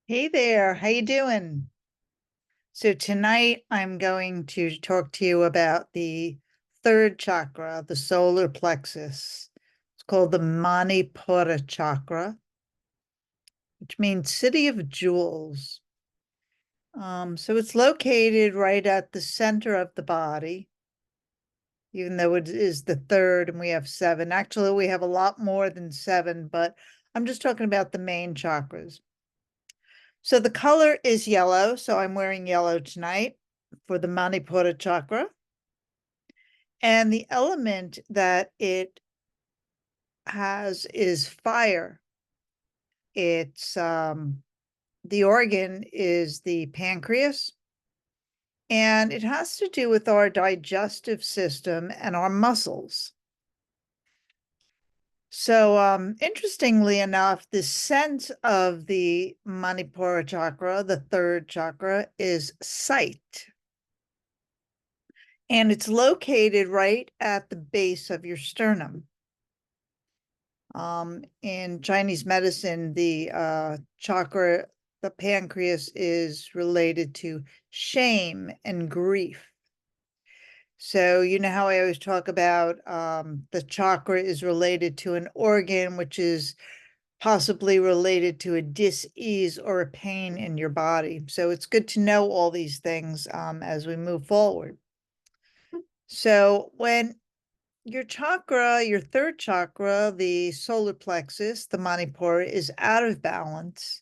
Hey there, how you doing? So tonight I'm going to talk to you about the third chakra, the solar plexus. It's called the Manipura chakra, which means city of jewels. So it's located right at the center of the body, even though it is the third and we have seven. Actually, we have a lot more than seven, but I'm just talking about the main chakras. So the color is yellow. So I'm wearing yellow tonight for the Manipura chakra. And the element that it has is fire. It's the organ is the pancreas, and it has to do with our digestive system and our muscles. So interestingly enough, the sense of the Manipura chakra, the third chakra, is sight. And it's located right at the base of your sternum. In Chinese medicine, the chakra, the pancreas, is related to shame and grief. So, you know how I always talk about the chakra is related to an organ, which is possibly related to a dis-ease or a pain in your body. So it's good to know all these things as we move forward. So when your chakra, your third chakra, the solar plexus, the Manipura, is out of balance,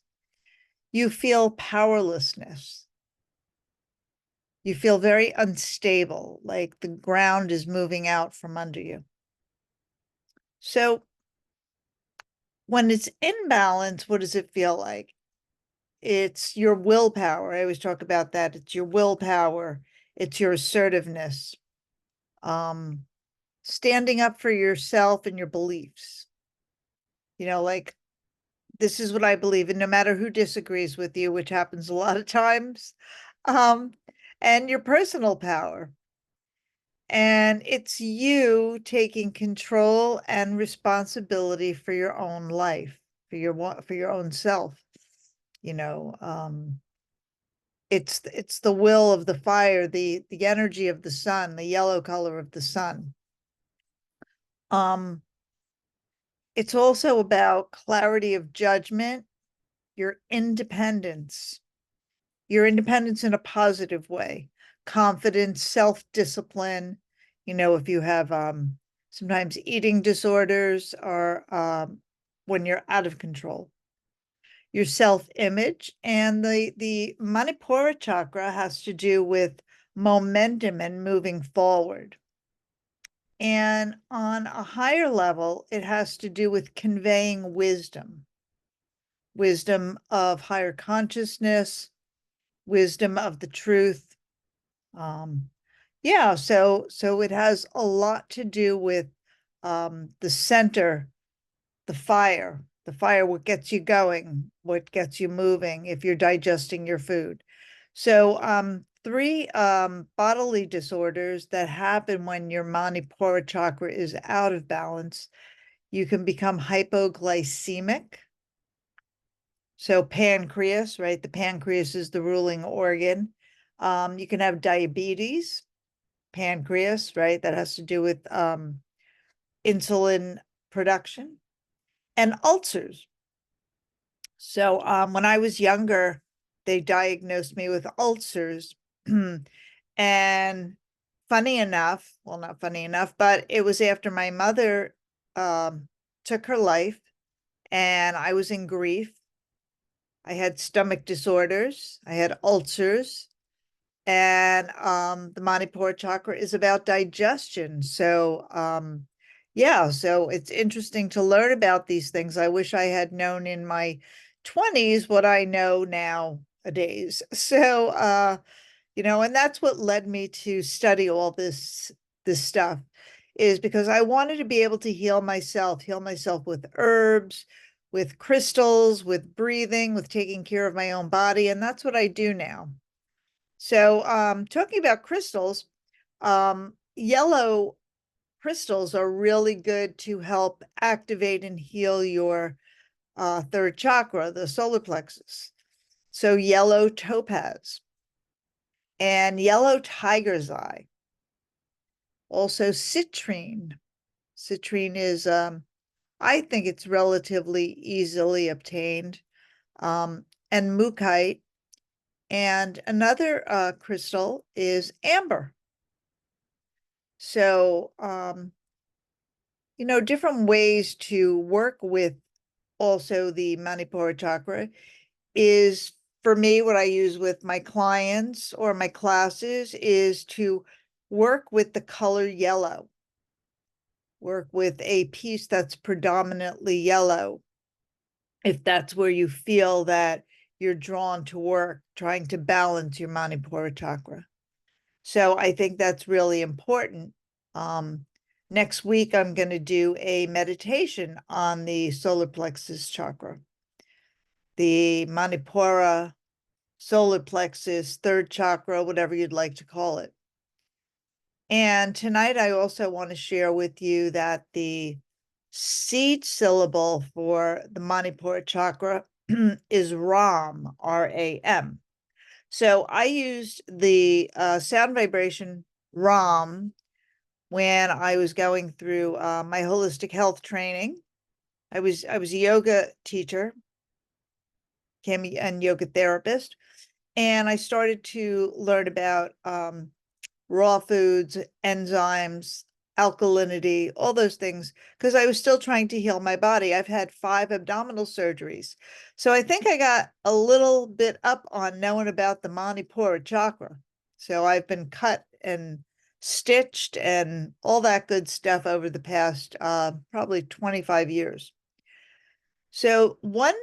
you feel powerlessness. You feel very unstable, like the ground is moving out from under you. So when it's in balance, what does it feel like? It's your willpower. I always talk about that. It's your willpower. It's your assertiveness. Um, Standing up for yourself and your beliefs. Like this is what I believe in, no matter who disagrees with you, which happens a lot of times, um, and your personal power. And it's you taking control and responsibility for your own life, for your own self. You know, it's the will of the fire, the energy of the sun, the yellow color of the sun. Um, it's also about clarity of judgment, your independence in a positive way, confidence, self-discipline. If you have sometimes eating disorders or when you're out of control, your self-image. And the Manipura chakra has to do with momentum and moving forward. And on a higher level, it has to do with conveying wisdom of higher consciousness, wisdom of the truth. Yeah, so it has a lot to do with the center, the fire, what gets you going, what gets you moving if you're digesting your food. So three bodily disorders that happen when your Manipura chakra is out of balance. You can become hypoglycemic. So pancreas, right? The pancreas is the ruling organ. You can have diabetes, pancreas, right? That has to do with insulin production and ulcers. So when I was younger, they diagnosed me with ulcers. And funny enough, well, not funny enough, but it was after my mother took her life and I was in grief. I had stomach disorders, I had ulcers, and the Manipura chakra is about digestion. So yeah, so it's interesting to learn about these things. I wish I had known in my 20s what I know nowadays. So and that's what led me to study all this stuff, is because I wanted to be able to heal myself with herbs, with crystals, with breathing, with taking care of my own body, and that's what I do now. So, talking about crystals, yellow crystals are really good to help activate and heal your third chakra, the solar plexus. So yellow topaz and yellow tiger's eye. Also citrine. Citrine is, I think it's relatively easily obtained. And mookaite. And another crystal is amber. So, different ways to work with also the Manipura chakra is, for me, what I use with my clients or my classes is to work with the color yellow. Work with a piece that's predominantly yellow. If that's where you feel that you're drawn to work, trying to balance your Manipura chakra. So I think that's really important. Next week, I'm going to do a meditation on the solar plexus chakra, the Manipura, solar plexus, third chakra, whatever you'd like to call it. And tonight, I also want to share with you that the seed syllable for the Manipura chakra is Ram, R-A-M. So I used the sound vibration Ram when I was going through my holistic health training. I was a yoga teacher, became a yoga therapist, and I started to learn about raw foods, enzymes, alkalinity, all those things, because I was still trying to heal my body. I've had 5 abdominal surgeries. So I think I got a little bit up on knowing about the Manipura chakra. So I've been cut and stitched and all that good stuff over the past probably 25 years. So one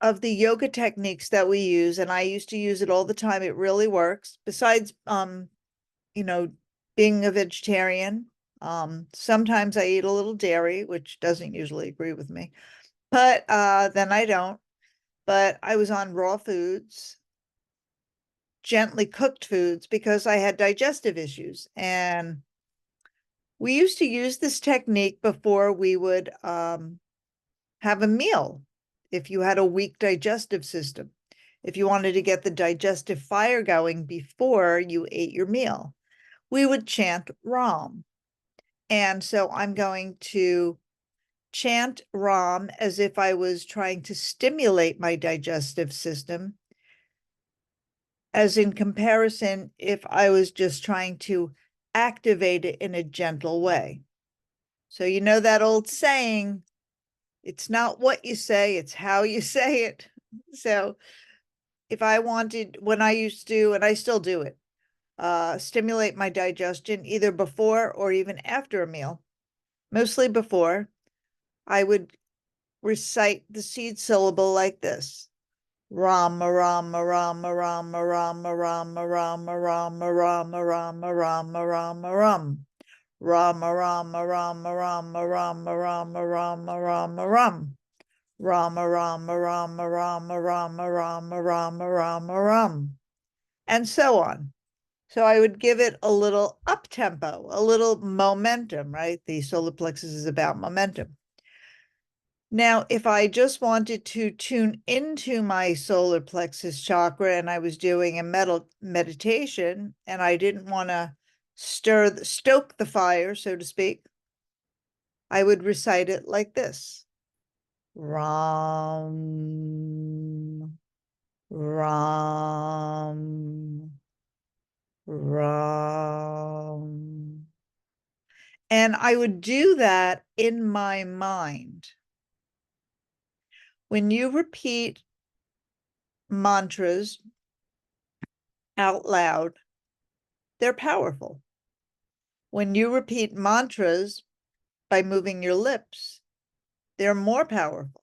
of the yoga techniques that we use, and I used to use it all the time, it really works, besides being a vegetarian. Sometimes I eat a little dairy, which doesn't usually agree with me, but then I don't. But I was on raw foods, gently cooked foods, because I had digestive issues. And we used to use this technique before we would have a meal. If you had a weak digestive system, if you wanted to get the digestive fire going before you ate your meal, we would chant Ram. And so I'm going to chant Ram as if I was trying to stimulate my digestive system, as in comparison, if I was just trying to activate it in a gentle way. So you know that old saying, it's not what you say, it's how you say it. So if I wanted, when I used to, and I still do it, stimulate my digestion either before or even after a meal, mostly before, I would recite the seed syllable like this. Rama Rama Rama Rama Rama Rama Rama Rama Rama Rama Rama Rama Ram. Rama Rama Rama Rama Rama Rama Rama Rama Ram. Rama Rama Rama Rama Rama Rama Rama Rama Ram. And so on. So I would give it a little up tempo, a little momentum, right? The solar plexus is about momentum. Now, if I just wanted to tune into my solar plexus chakra and I was doing a meditation and I didn't want to stoke the fire, so to speak, I would recite it like this. Ram, Ram, Ram. And I would do that in my mind. When you repeat mantras out loud, they're powerful. When you repeat mantras by moving your lips, they're more powerful.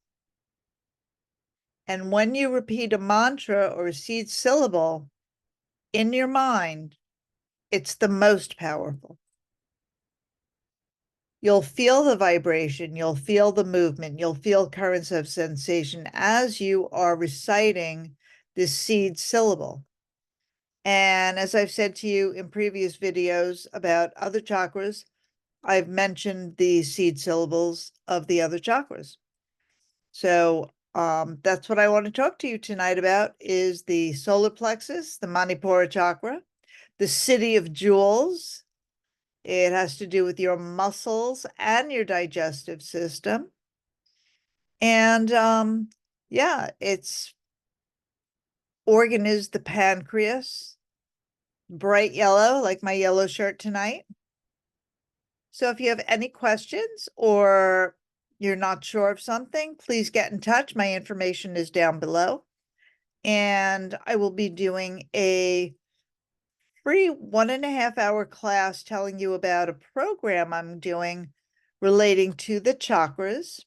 And when you repeat a mantra or a seed syllable in your mind, it's the most powerful. You'll feel the vibration, you'll feel the movement, you'll feel currents of sensation as you are reciting this seed syllable. And as I've said to you in previous videos about other chakras, I've mentioned the seed syllables of the other chakras. So That's what I want to talk to you tonight about is the solar plexus, the Manipura chakra, the city of jewels. It has to do with your muscles and your digestive system. And yeah, its organ is the pancreas, bright yellow, like my yellow shirt tonight. So if you have any questions or you're not sure of something, please get in touch. My information is down below. And I will be doing a free 1.5 hour class telling you about a program I'm doing relating to the chakras,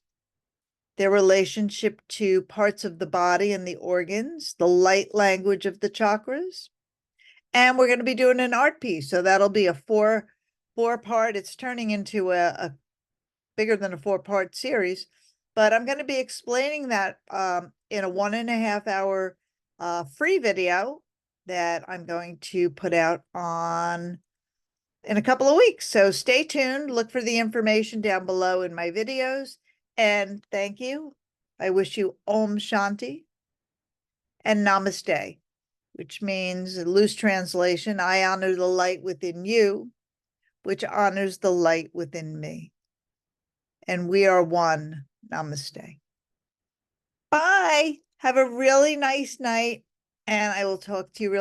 their relationship to parts of the body and the organs, the light language of the chakras. And we're going to be doing an art piece. So that'll be a four part. It's turning into a bigger than a 4-part series, but I'm going to be explaining that in a 1.5 hour free video that I'm going to put out in a couple of weeks. So stay tuned, look for the information down below in my videos, and thank you. I wish you Om Shanti and Namaste, which means, loose translation, I honor the light within you, which honors the light within me. And we are one. Namaste. Bye. Have a really nice night, and I will talk to you real